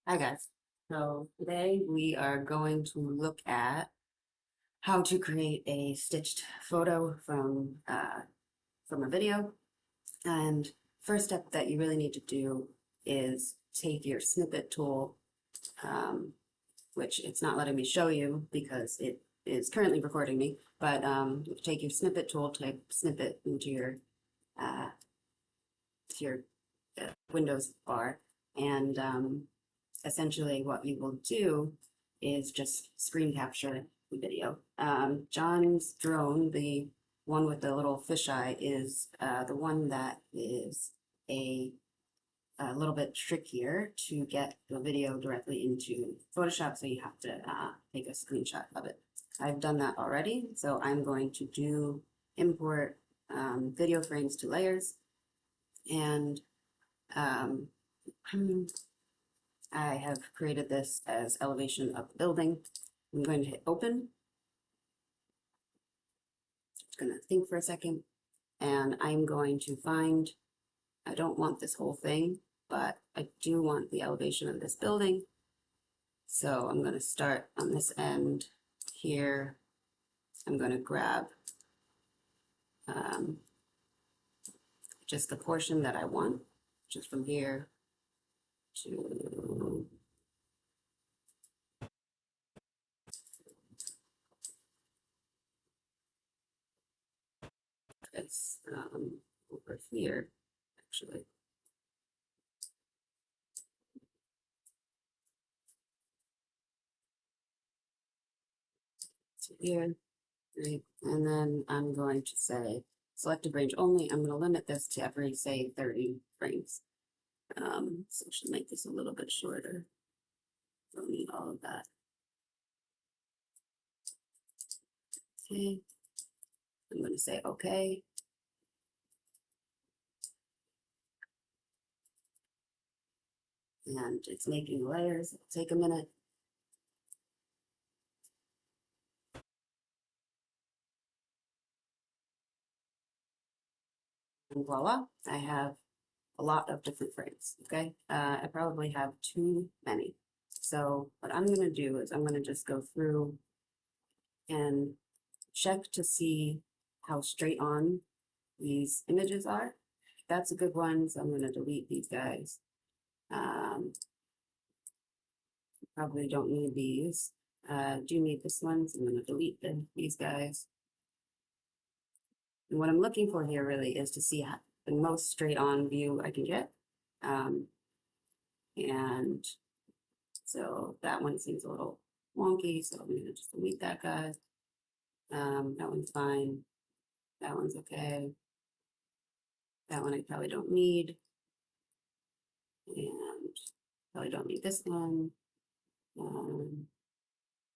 Hi guys. So today we are going to look at how to create a stitched photo from a video. And first step that you really need to do is take your snippet tool, um, which it's not letting me show you because it is currently recording me. But you take your snippet tool, type snippet into uh, your Windows bar, and essentially what you will do is just screen capture the video. John's drone, the one with the little fisheye, is the one that is a little bit trickier to get the video directly into Photoshop, so you have to take a screenshot of it. I've done that already, so I'm going to do import video frames to layers, and um, I have created this as elevation of the building. I'm going to hit open. It's going to think for a second, and I'm going to find, I don't want this whole thing, but I do want the elevation of this building. So I'm going to start on this end here. I'm going to grab um, just the portion that I want, just from here to this over here, actually. So here, right? And then I'm going to say selected range only. I'm going to limit this to every, say, 30 frames. So I should make this a little bit shorter. Don't need all of that. Okay. I'm going to say okay. And it's making layers. It'll take a minute. And voila, I have a lot of different frames. Okay. I probably have too many. So what I'm going to do is I'm going to just go through and check to see how straight on these images are. That's a good one, so I'm going to delete these guys. Probably don't need these. Do need this one, so I'm going to delete these guys. And what I'm looking for here really is to see how, the most straight on view I can get. And so that one seems a little wonky, so I'm going to just delete that guy. That one's fine. That one's okay. That one I probably don't need. And probably don't need this one.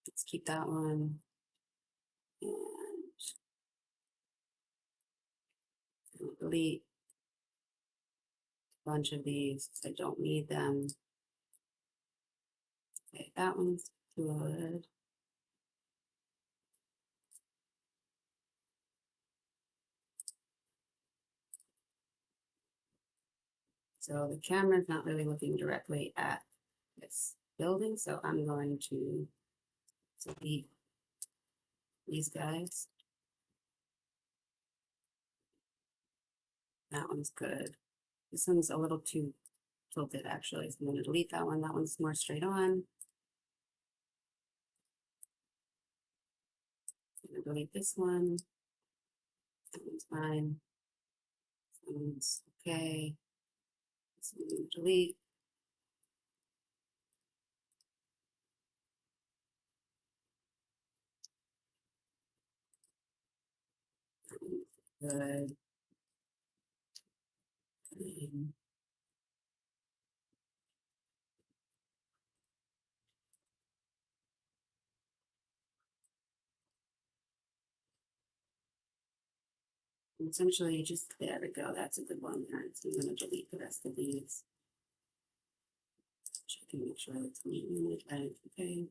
Let's keep that one. And delete a bunch of these. I don't need them. Okay, that one's good. So the camera's not really looking directly at this building, so I'm going to delete these guys. That one's good. This one's a little too tilted actually, so I'm going to delete that one. That one's more straight on. I'm going to delete this one. That one's fine. That one's okay. This one I'm going to delete. That one's good. And essentially, just there we go. That's a good one. All right, so I'm going to delete the rest of these. Check and make sure it's neatly okay.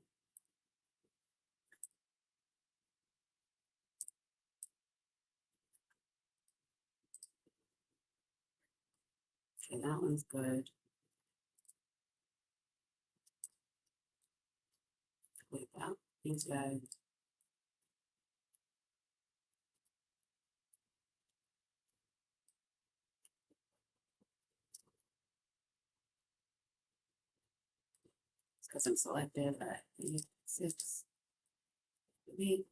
Okay, that one's good. these guys. It's because I'm selected. 6, 8,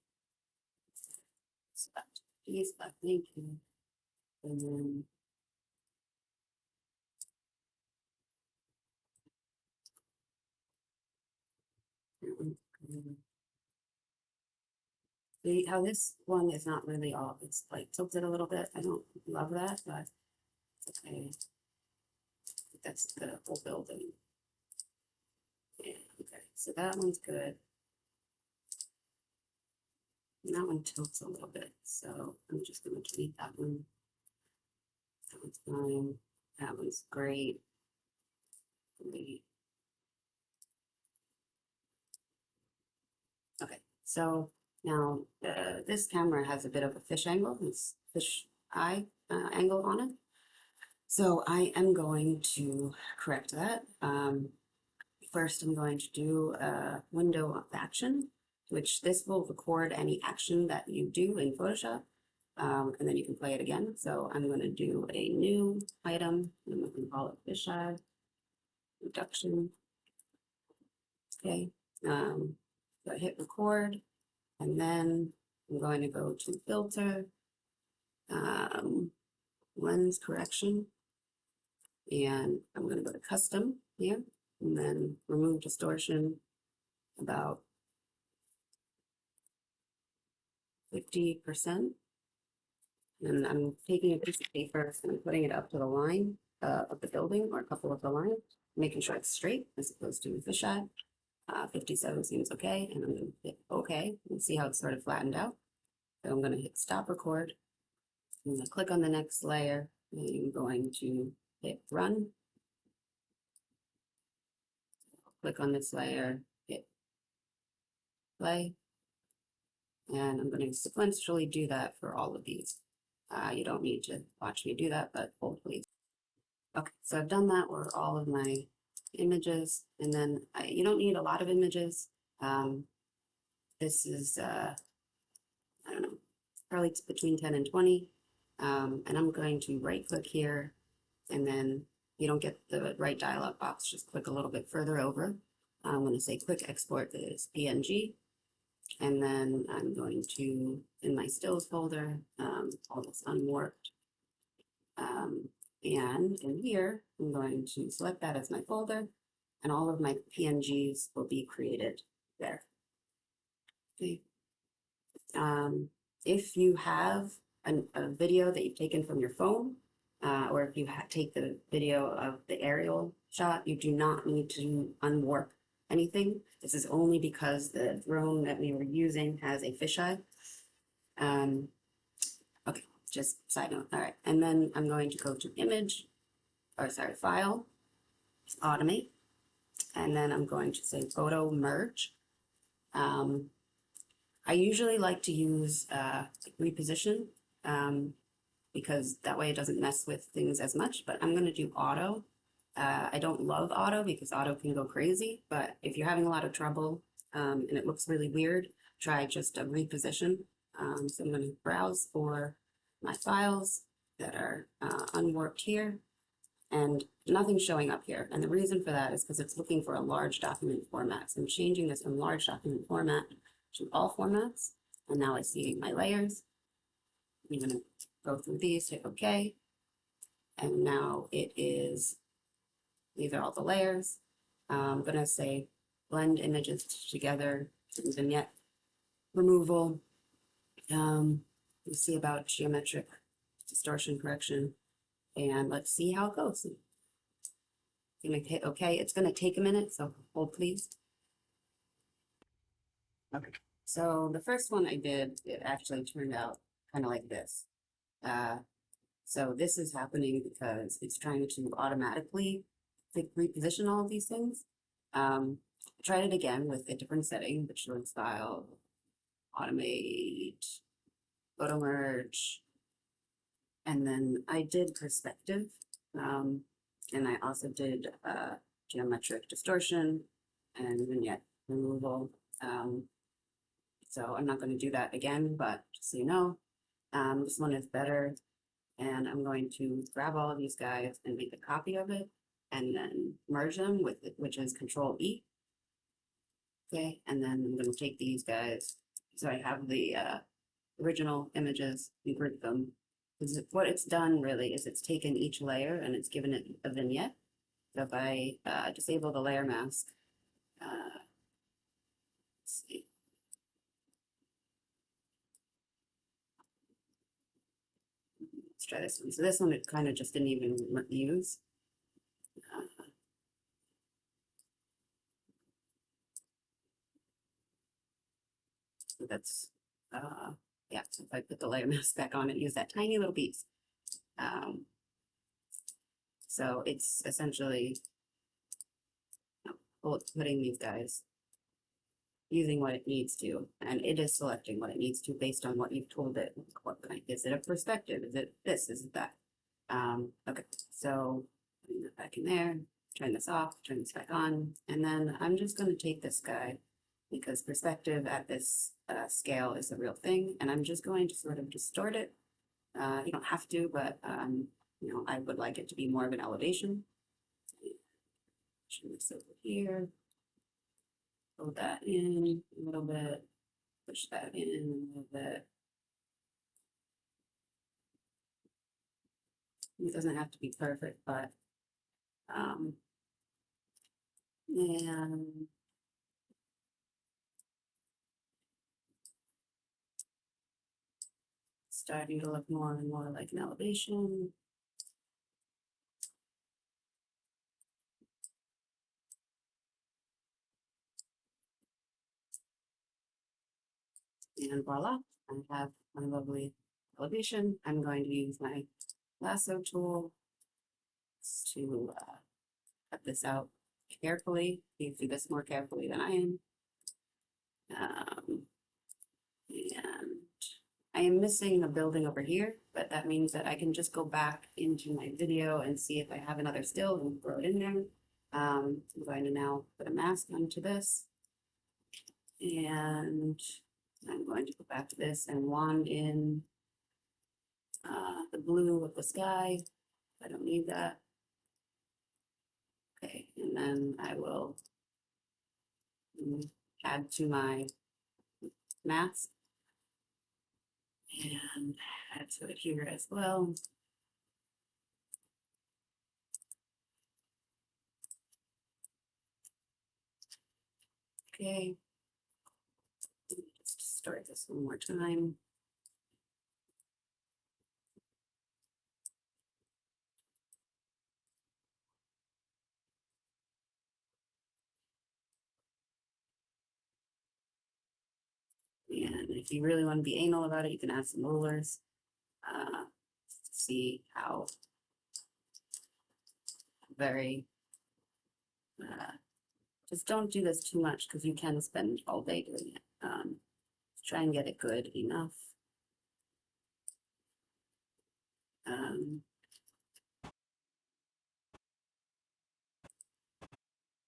select these, thank you. And then see how this one is not really all, it's like tilted a little bit. I don't love that, but it's okay. That's the whole building. Yeah, okay, so that one's good. And that one tilts a little bit, so I'm just gonna delete that one. That one's fine. That one's great. Great. Okay, so now this camera has a bit of a fish angle, this fish eye angle on it. So I am going to correct that. First, I'm going to do a window of action, which this will record any action that you do in Photoshop, and then you can play it again. So I'm going to do a new item, and I'm going to call it fisheye reduction. Okay, so I hit record, and then I'm going to go to filter, lens correction, and I'm going to go to custom here, and then remove distortion about 50%. And I'm taking a piece of paper and I'm putting it up to the line of the building, or a couple of the lines, making sure it's straight as opposed to fisheye. 57 seems okay, and I'm going to hit OK and see how it's sort of flattened out. So I'm going to hit stop record. I'm going to click on the next layer, and I'm going to hit run. Click on this layer, hit play, and I'm going to sequentially do that for all of these. You don't need to watch me do that, but hold please. Okay, so I've done that with all of my images, and then you don't need a lot of images. This is, I don't know, probably between 10 and 20. And I'm going to right click here, and then you don't get the right dialog box, just click a little bit further over. I'm going to say quick export as PNG, and then I'm going to, in my stills folder, all this unwarped. And in here, I'm going to select that as my folder, and all of my PNGs will be created there. Okay. If you have a video that you've taken from your phone, or if you take the video of the aerial shot, you do not need to unwarp anything. This is only because the drone that we were using has a fisheye. Okay, just side note. All right, and then I'm going to go to image, or sorry, file, automate, and then I'm going to say Photomerge. I usually like to use reposition, because that way it doesn't mess with things as much, but I'm going to do auto. I don't love auto because auto can go crazy, but if you're having a lot of trouble and it looks really weird, try just a reposition. So I'm going to browse for my files that are unwarped here, and nothing's showing up here. And the reason for that is because it's looking for a large document format. So I'm changing this from large document format to all formats. And now I see my layers. I'm going to go through these, hit OK. And now it is, these are all the layers. I'm going to say blend images together, vignette removal. You see about geometric distortion correction. And let's see how it goes. I'm going to hit OK. It's going to take a minute, so hold please. Okay. So the first one I did, it actually turned out kind of like this. So this is happening because it's trying to automatically reposition all of these things. I tried it again with a different setting, the short style, automate, Photomerge, and then I did perspective, and I also did geometric distortion and vignette removal. So I'm not going to do that again, but just so you know, this one is better. And I'm going to grab all of these guys and make a copy of it and then merge them with it, which is Control E. Okay, and then I'm going to take these guys. So I have the original images and group them. Because what it's done really is it's taken each layer and it's given it a vignette. So if I disable the layer mask, let's see. Let's try this one. So this one it kind of just didn't even use. So that's yeah. So if I put the layer mask back on, it use that tiny little piece. So it's essentially putting these guys using what it needs to, and it is selecting what it needs to based on what you've told it. What kind is it a perspective? Is it this? Is it that? Okay, so putting that back in there, turn this off, turn this back on, and then I'm just going to take this guy because perspective at this scale is a real thing, and I'm just going to sort of distort it. You don't have to, but you know, I would like it to be more of an elevation. Turn this over here. Hold that in a little bit, push that in a little bit. It doesn't have to be perfect, but and starting to look more and more like an elevation. And voila, I have my lovely elevation. I'm going to use my lasso tool to cut this out carefully. You do this more carefully than I am. And I am missing a building over here, but that means that I can just go back into my video and see if I have another still and throw it in there. I'm going to now put a mask onto this. And I'm going to go back to this and wand in the blue of the sky. I don't need that. Okay, and then I will add to my mask and add to it here as well. Okay, just start this one more time. And if you really want to be anal about it, you can add some rulers to see how very, just don't do this too much because you can spend all day doing it. Try and get it good enough.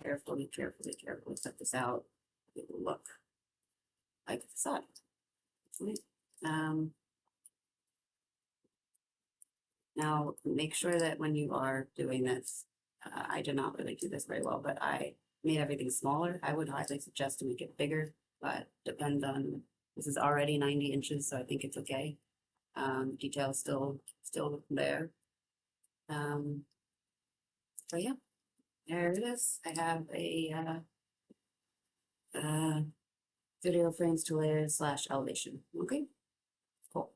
Carefully, carefully, carefully cut this out. It will look like a facade. Now, make sure that when you are doing this, I did not really do this very well, but I made everything smaller. I would highly suggest to make it bigger, but depends on, this is already 90 inches, so I think it's okay. Detail's still there. So yeah, there it is. I have a video frames to layers / elevation. Okay, cool.